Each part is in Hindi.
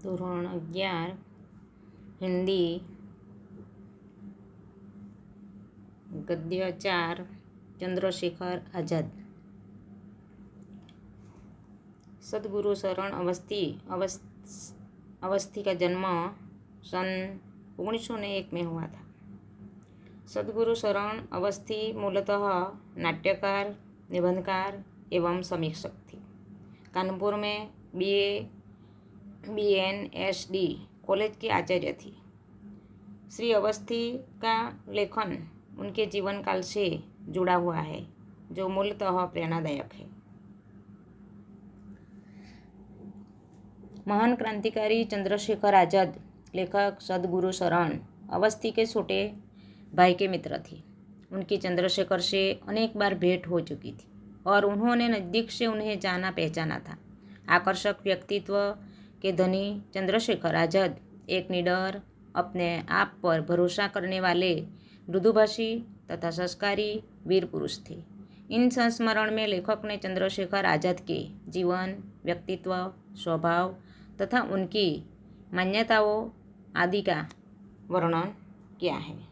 ધોરણ 11 હિન્દી गद्य 4 चंद्रशेखर आज़ाद। सदगुरु शरण अवस्थी का जन्म सन 1901 में हुआ था। सदगुरु शरण अवस्थी मूलतः नाट्यकार, निबंधकार एवं समीक्षक थे। कानपुर में BNSD कॉलेज के आचार्य थी। श्री अवस्थी का लेखन उनके जीवन काल से जुड़ा हुआ है, जो मूलतः प्रेरणादायक है। महान क्रांतिकारी चंद्रशेखर आज़ाद लेखक सदगुरु शरण अवस्थी के छोटे भाई के मित्र थे। उनकी चंद्रशेखर से अनेक बार भेंट हो चुकी थी और उन्होंने नज़दीक से उन्हें जाना पहचाना था। आकर्षक व्यक्तित्व के धनी चंद्रशेखर आज़ाद एक निडर, अपने आप पर भरोसा करने वाले, मृदुभाषी तथा संस्कारी वीर पुरुष थे। इन संस्मरण में लेखक ने चंद्रशेखर आज़ाद के जीवन, व्यक्तित्व, स्वभाव तथा उनकी मान्यताओं आदि का वर्णन किया है।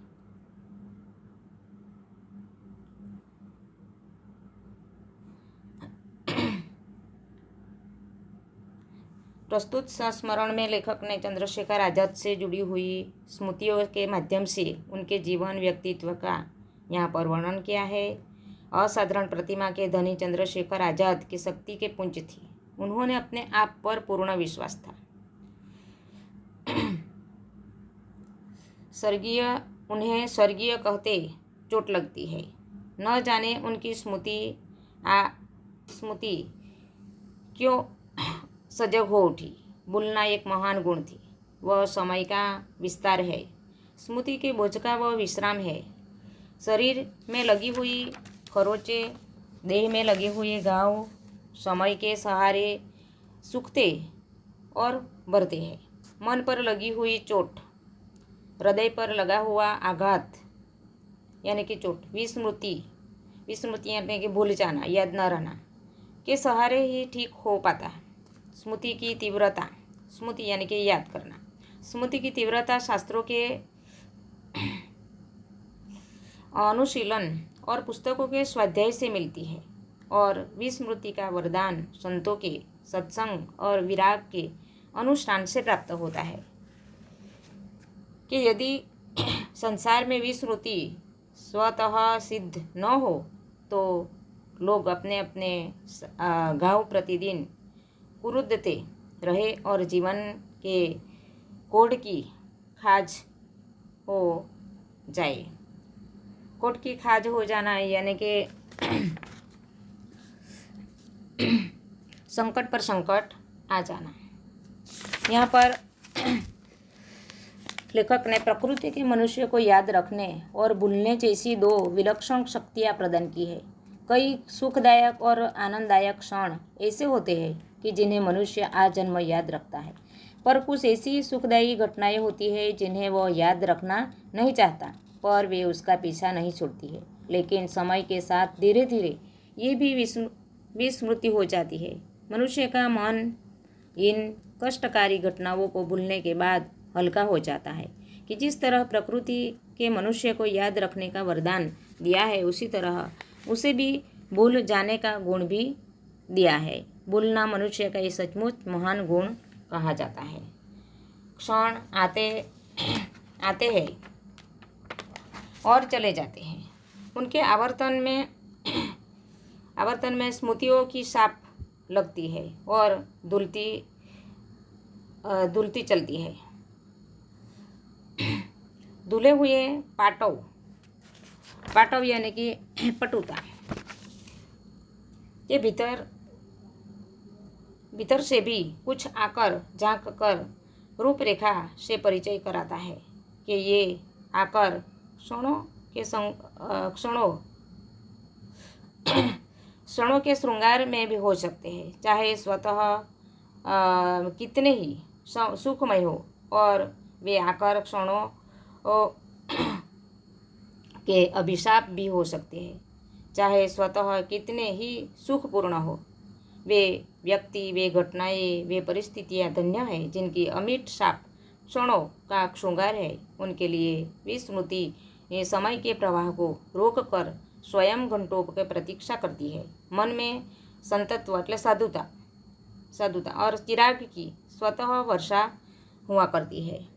प्रस्तुत संस्मरण में लेखक ने चंद्रशेखर आज़ाद से जुड़ी हुई स्मृतियों के माध्यम से उनके जीवन, व्यक्तित्व का यहाँ पर वर्णन किया है। असाधारण प्रतिमा के धनी चंद्रशेखर आज़ाद की शक्ति के पुंज थी। उन्होंने अपने आप पर पूर्ण विश्वास था। उन्हें स्वर्गीय कहते चोट लगती है। न जाने उनकी स्मृति क्यों सजग हो उठी। बोलना एक महान गुण थी। वह समय का विस्तार है। स्मृति के बोझ का वह विश्राम है। शरीर में लगी हुई खरोंचें, देह में लगे हुए घाव समय के सहारे सूखते और बढ़ते हैं। मन पर लगी हुई चोट, हृदय पर लगा हुआ आघात यानी कि चोट, विस्मृति यानी कि भूल जाना, याद न रहना के सहारे ही ठीक हो पाता है। स्मृति की तीव्रता, स्मृति यानी कि याद करना, स्मृति की तीव्रता शास्त्रों के अनुशीलन और पुस्तकों के स्वाध्याय से मिलती है और विस्मृति का वरदान संतों के सत्संग और विराग के अनुष्ठान से प्राप्त होता है। कि यदि संसार में विस्मृति स्वतः सिद्ध न हो तो लोग अपने अपने घाव प्रतिदिन कुरुदते रहे और जीवन के कोड की खाज हो जाए। कोड की खाज हो जाना यानी कि संकट पर संकट आ जाना। यहाँ पर लेखक ने प्रकृति के मनुष्य को याद रखने और भूलने जैसी दो विलक्षण शक्तियाँ प्रदान की है। कई सुखदायक और आनंददायक क्षण ऐसे होते हैं कि जिन्हें मनुष्य आजन्म याद रखता है, पर कुछ ऐसी सुखदायी घटनाएं होती है जिन्हें वह याद रखना नहीं चाहता, पर वे उसका पीछा नहीं छोड़ती है। लेकिन समय के साथ धीरे धीरे ये भी विस्मृति हो जाती है। मनुष्य का मन इन कष्टकारी घटनाओं को भूलने के बाद हल्का हो जाता है। कि जिस तरह प्रकृति के मनुष्य को याद रखने का वरदान दिया है, उसी तरह उसे भी भूल जाने का गुण भी दिया है। भूलना मनुष्य का ये सचमुच महान गुण कहा जाता है। क्षण आते हैं और चले जाते हैं। उनके आवर्तन में स्मृतियों की साप लगती है और धुलती चलती है। धुले हुए पाटव यानी कि पटुता ये भीतर से भी कुछ आकर झांक कर रूपरेखा से परिचय कराता है कि ये आकर क्षणों के श्रृंगार में भी हो सकते हैं, चाहे स्वतः कितने ही सुखमय हो, और वे आकर क्षणों के अभिशाप भी हो सकते हैं, चाहे स्वतः कितने ही सुखपूर्ण हो। वे व्यक्ति, वे घटनाएं, वे परिस्थितियां धन्य है जिनकी अमिट साप क्षणों का श्रृंगार है। उनके लिए विस्मृति ये समय के प्रवाह को रोक कर स्वयं घंटों की प्रतीक्षा करती है। मन में संतत्व એટલે साधुता और चिराग की स्वतः वर्षा हुआ करती है।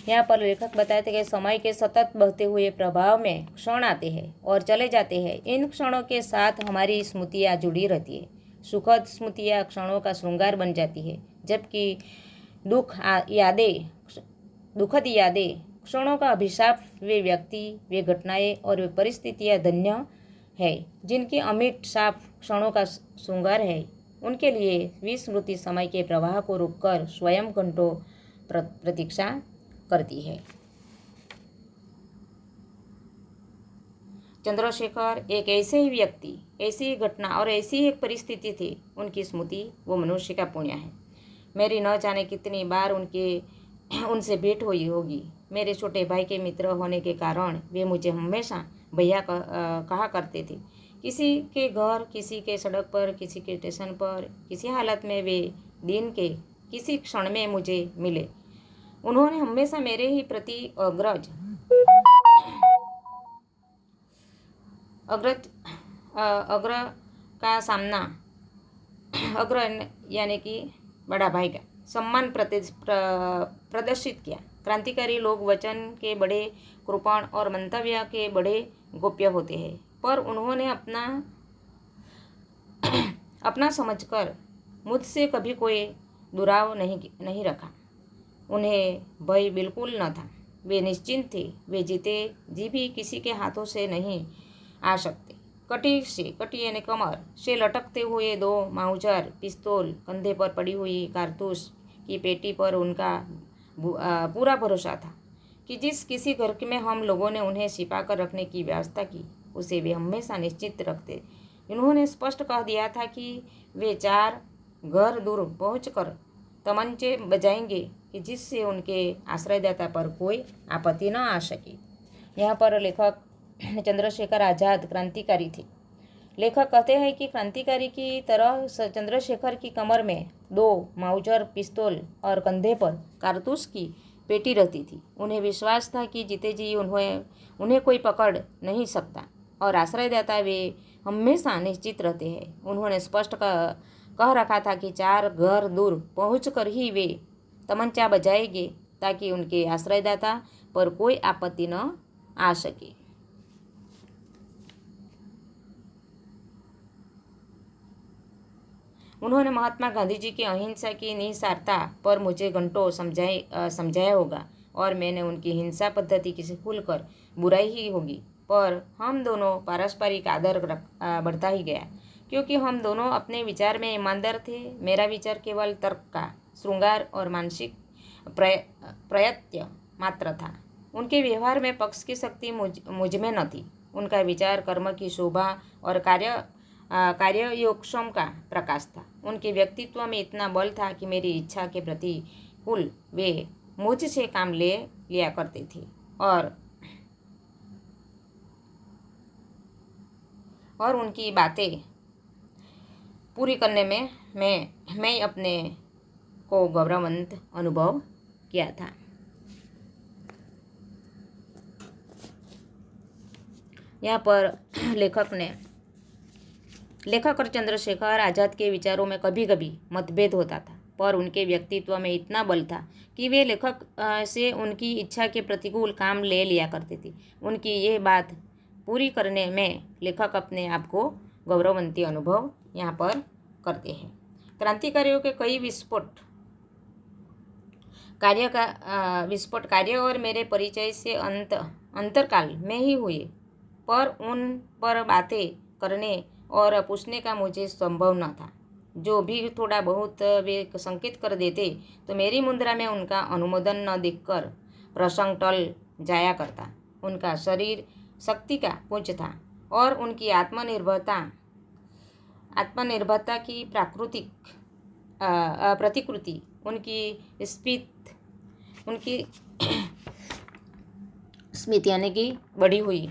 यहाँ पर लेखक बताते हैं कि समय के सतत बहते हुए प्रभाव में क्षण आते हैं और चले जाते हैं। इन क्षणों के साथ हमारी स्मृतियाँ जुड़ी रहती है। सुखद स्मृतियाँ क्षणों का श्रृंगार बन जाती है, जबकि दुखद यादें क्षणों का अभिशाप। वे व्यक्ति, वे घटनाएं और वे परिस्थितियाँ धन्य है जिनकी अमिट साप क्षणों का श्रृंगार है। उनके लिए विस्मृति समय के प्रवाह को रोककर स्वयं घंटों प्रतीक्षा करती है। चंद्रशेखर एक ऐसे ही व्यक्ति, ऐसी ही घटना और ऐसी ही एक परिस्थिति थी। उनकी स्मृति वो मनुष्य का पुण्य है। मेरी न जाने कितनी बार उनसे भेंट हुई होगी। मेरे छोटे भाई के मित्र होने के कारण वे मुझे हमेशा भैया कहा करते थे। किसी के घर, किसी के सड़क पर, किसी के स्टेशन पर, किसी हालत में वे दिन के किसी क्षण में मुझे मिले। उन्होंने हमेशा मेरे ही प्रति अग्र का सामना, अग्र यानी कि बड़ा भाई का सम्मान प्रदर्शित किया। क्रांतिकारी लोग वचन के बड़े कृपण और मंतव्य के बड़े गोप्य होते हैं, पर उन्होंने अपना समझकर मुझसे कभी कोई दुराव नहीं रखा। उन्हें भय बिल्कुल न था। वे निश्चिंत थे। वे जीते जी भी किसी के हाथों से नहीं आ सकते। कटी यानी कमर से लटकते हुए 2 माउजर पिस्तौल, कंधे पर पड़ी हुई कारतूस की पेटी पर उनका पूरा भरोसा था कि जिस किसी घर में हम लोगों ने उन्हें छिपा कर रखने की व्यवस्था की, उसे वे हमेशा निश्चित रखते। इन्होंने स्पष्ट कह दिया था कि वे 4 घर दूर पहुंचकर तमंचे बजाएंगे कि जिससे उनके आश्रयदाता पर कोई आपत्ति न आ सके। यहाँ पर लेखक चंद्रशेखर आज़ाद क्रांतिकारी थे। लेखक कहते हैं कि क्रांतिकारी की तरह चंद्रशेखर की कमर में 2 माउजर पिस्तौल और कंधे पर कारतूस की पेटी रहती थी। उन्हें विश्वास था कि जीते जी उन्हें कोई पकड़ नहीं सकता और आश्रयदाता वे हमेशा निश्चित रहते हैं। उन्होंने स्पष्ट कह रखा था कि 4 घर दूर पहुंचकर ही वे तमंचा बजाएंगे ताकि उनके आश्रयदाता पर कोई आपत्ति न आ सके। उन्होंने महात्मा गांधी जी की अहिंसा की निस्वार्थता पर मुझे घंटों समझाया होगा और मैंने उनकी हिंसा पद्धति की खुलकर बुराई ही होगी, पर हम दोनों पारस्परिक आदर बढ़ता ही गया क्योंकि हम दोनों अपने विचार में ईमानदार थे। मेरा विचार केवल तर्क का श्रृंगार और मानसिक प्रयत्न मात्र था। उनके व्यवहार में पक्ष की शक्ति मुझ में न थी। उनका विचार कर्म की शोभा और कार्ययोगक्षम का प्रकाश था। उनके व्यक्तित्व में इतना बल था कि मेरी इच्छा के प्रतिकूल वे मुझसे काम ले लिया करते थे और उनकी बातें पूरी करने में मैं अपने को गौरवान्वित अनुभव किया था। यहाँ पर लेखक और चंद्रशेखर आज़ाद के विचारों में कभी कभी मतभेद होता था, पर उनके व्यक्तित्व में इतना बल था कि वे लेखक से उनकी इच्छा के प्रतिकूल काम ले लिया करते थे। उनकी ये बात पूरी करने में लेखक अपने आप को गौरवान्वित अनुभव यहाँ पर करते हैं। क्रांतिकारियों के कई विस्फोट कार्य और मेरे परिचय से अंतरकाल में ही हुए, पर उन पर बातें करने और पूछने का मुझे संभव न था। जो भी थोड़ा बहुत वे संकेत कर देते तो मेरी मुद्रा में उनका अनुमोदन न देखकर प्रसंग टल जाया करता। उनका शरीर शक्ति का पुंज था और उनकी आत्मनिर्भरता की प्रतिकृति उनकी स्मित यानी कि बढ़ी हुई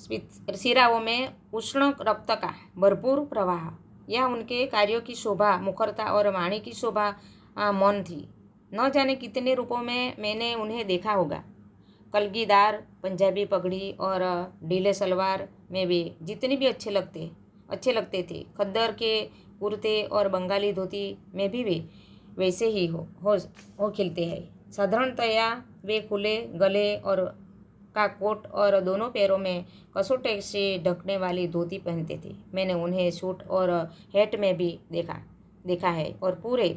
सिराओं में उष्ण रक्त का भरपूर प्रवाह, यह उनके कार्यों की शोभा, मुखरता और वाणी की शोभा मौन थी। न जाने कितने रूपों में मैंने उन्हें देखा होगा। कलगीदार पंजाबी पगड़ी और ढीले सलवार में वे जितने भी अच्छे लगते थे, खद्दर के कुर्ते और बंगाली धोती में भी वे वैसे ही हो खिलते हैं। साधारणतया वे खुले गले और का कोट और दोनों पैरों में कसोटे से ढकने वाली धोती पहनते थे। मैंने उन्हें सूट और हैट में भी देखा है और पूरे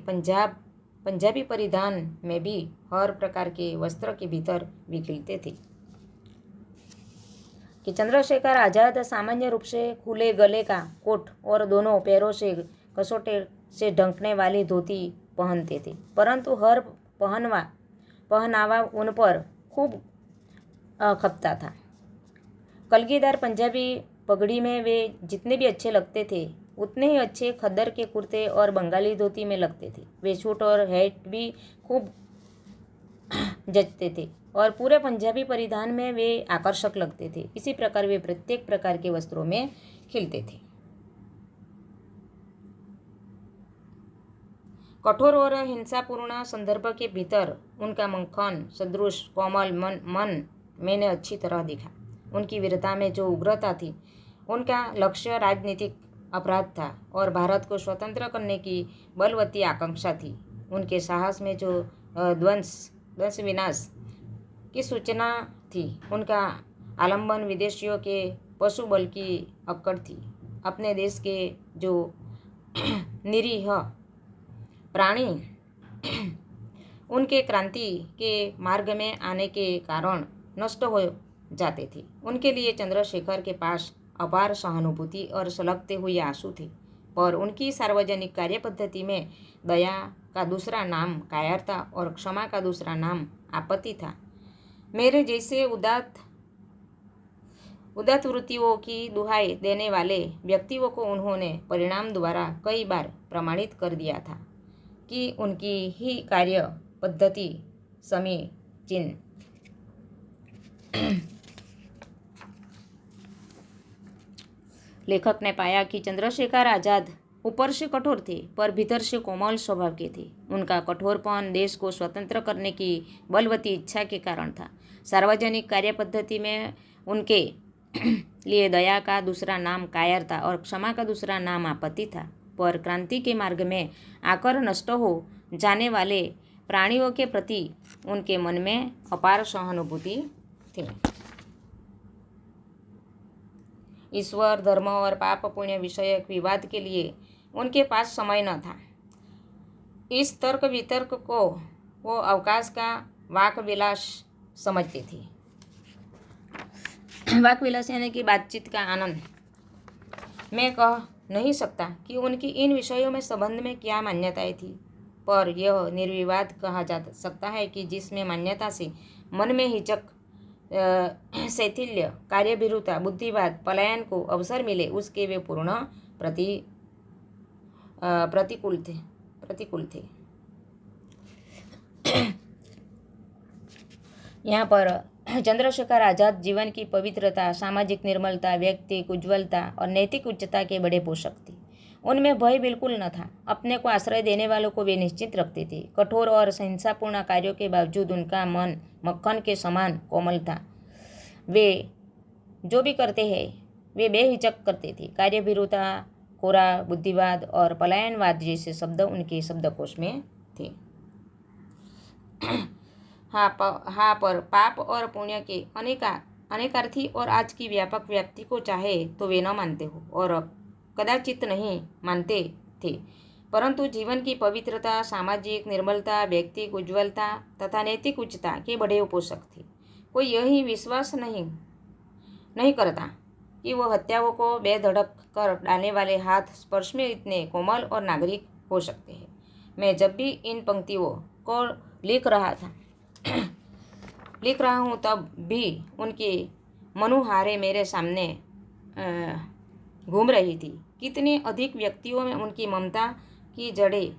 पंजाबी परिधान में भी हर प्रकार के वस्त्र के भीतर भी खिलते थे। कि चंद्रशेखर आज़ाद सामान्य रूप से खुले गले का कोट और दोनों पैरों से कसोटे से ढकने वाली धोती पहनते थे, परंतु हर पहनावा उन पर खूब खपता था। कलगीदार पंजाबी पगड़ी में वे जितने भी अच्छे लगते थे, उतने ही अच्छे खद्दर के कुर्ते और बंगाली धोती में लगते थे। वे सूट और हैट भी खूब जचते थे और पूरे पंजाबी परिधान में वे आकर्षक लगते थे। इसी प्रकार वे प्रत्येक प्रकार के वस्त्रों में खिलते थे। कठोर और हिंसापूर्ण संदर्भ के भीतर उनका मक्खन सदृश कोमल मन मैंने अच्छी तरह देखा। उनकी वीरता में जो उग्रता थी, उनका लक्ष्य राजनीतिक अपराध था और भारत को स्वतंत्र करने की बलवती आकांक्षा थी। उनके साहस में जो ध्वंस विनाश की सूचना थी, उनका आलंबन विदेशियों के पशु बल की अक्कड़ थी। अपने देश के जो निरीह प्राणी उनके क्रांति के मार्ग में आने के कारण नष्ट हो जाते थे, उनके लिए चंद्रशेखर के पास अपार सहानुभूति और सलगते हुए आंसू थे। पर उनकी सार्वजनिक कार्यपद्धति में दया का दूसरा नाम कायरता और क्षमा का दूसरा नाम आपत्ति था। मेरे जैसे उदात्त वृत्तियों की दुहाई देने वाले व्यक्तियों को उन्होंने परिणाम द्वारा कई बार प्रमाणित कर दिया था कि उनकी ही कार्य पद्धति समीचीन लेखक ने पाया कि चंद्रशेखर आज़ाद ऊपर से कठोर थे पर भीतर से कोमल स्वभाव के थे। उनका कठोरपन देश को स्वतंत्र करने की बलवती इच्छा के कारण था। सार्वजनिक कार्यपद्धति में उनके लिए दया का दूसरा नाम कायरता और क्षमा का दूसरा नाम आपत्ति था। पर क्रांति के मार्ग में आकर नष्ट हो जाने वाले प्राणियों के प्रति उनके मन में अपार सहानुभूति थी। ईश्वर, धर्म और पाप पुण्य विषयक विवाद के लिए उनके पास समय न था। इस तर्क वितर्क को वो अवकाश का वाक विलास समझते थे। वाक विलास यानी कि बातचीत का आनंद। मैं कह नहीं सकता कि उनकी इन विषयों में संबंध में क्या मान्यताएं थी, पर यह निर्विवाद कहा जा सकता है कि जिसमें मान्यता से मन में हिचक, शैथिल्य, कार्यभीरुता, बुद्धिवाद, पलायन को अवसर मिले, उसके वे पूर्ण प्रतिकूल थे। यहाँ पर चंद्रशेखर आज़ाद जीवन की पवित्रता, सामाजिक निर्मलता, व्यक्तिक उज्ज्वलता और नैतिक उच्चता के बड़े पोषक थे। उनमें भय बिल्कुल न था। अपने को आश्रय देने वालों को वे निश्चित रखते थे। कठोर और हिंसापूर्ण कार्यों के बावजूद उनका मन मक्खन के समान कोमल था। वे जो भी करते हैं वे बेहिचक करते थे। कार्यभीरुता, कोरा बुद्धिवाद और पलायनवाद जैसे शब्द उनके शब्दकोश में थे। हाँ, पर पाप और पुण्य के अनेकार्थी और आज की व्यापक व्याप्ति को चाहे तो वे न मानते हो और कदाचित नहीं मानते थे, परंतु जीवन की पवित्रता, सामाजिक निर्मलता, व्यक्तिक उज्ज्वलता तथा नैतिक उच्चता के बड़े पोषक थे। कोई यही विश्वास नहीं करता कि वह हत्याओं को बेधड़क कर डालने वाले हाथ स्पर्श में इतने कोमल और नागरिक हो सकते हैं। मैं जब भी इन पंक्तियों को लिख रहा हूँ तब भी उनकी मनुहारें मेरे सामने घूम रही थी। कितने अधिक व्यक्तियों में उनकी ममता की जड़ें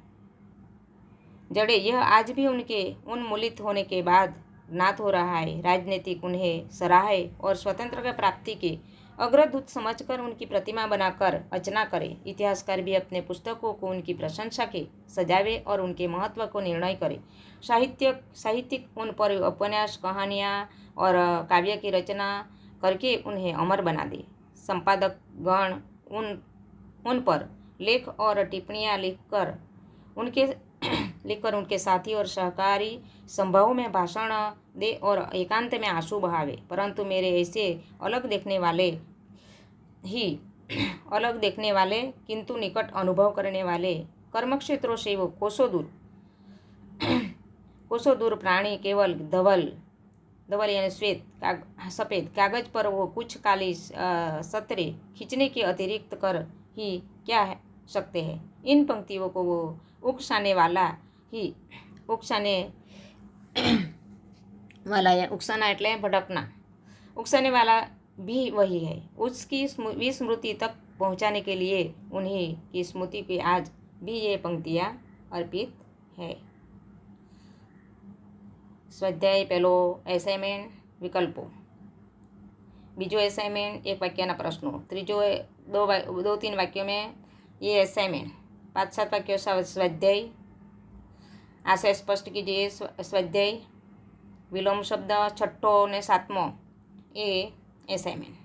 यह आज भी उनके उन्मूलित होने के बाद ज्ञात हो रहा है। राजनीतिक उन्हें सराहे और स्वतंत्रता प्राप्ति के अग्रदूत समझकर उनकी प्रतिमा बनाकर अर्चना करे। इतिहासकार भी अपने पुस्तकों को उनकी प्रशंसा के सजावे और उनके महत्व को निर्णय करे। साहित्यिक उन पर उपन्यास, कहानियाँ और काव्य की रचना करके उन्हें अमर बना दे। संपादक गण उन पर लेख और टिप्पणियाँ लिखकर उनके साथी और सहकारी सभाओं में भाषण दे और एकांत में आंसू बहावे। परंतु मेरे ऐसे अलग देखने वाले किंतु निकट अनुभव करने वाले कर्मक्षेत्रों से वो कोसों दूर प्राणी केवल धवल यानी सफ़ेद कागज पर वो कुछ काली सतरे खींचने के अतिरिक्त कर ही क्या सकते हैं। इन पंक्तियों को वो उकसाने वाला या उकसाना એટલે भटकना, उकसाने वाला भी वही है। उसकी विस्मृति तक पहुंचाने के लिए उन्हीं की स्मृति की आज भी ये पंक्तियाँ अर्पित है। स्वाध्याय पहलो एसाइनमेंट विकल्पों, बीजो एसाइनमेंट एक वाक्यना प्रश्नों, त्रीजो 2-3 वाक्यों में ये असाइनमेंट, 5-7 वाक्यों स्वाध्याय, आशय स्पष्ट कीजिए। स्वाध्याय, विलोम शब्द 6ठो ने 7मो ये असाइनमेंट।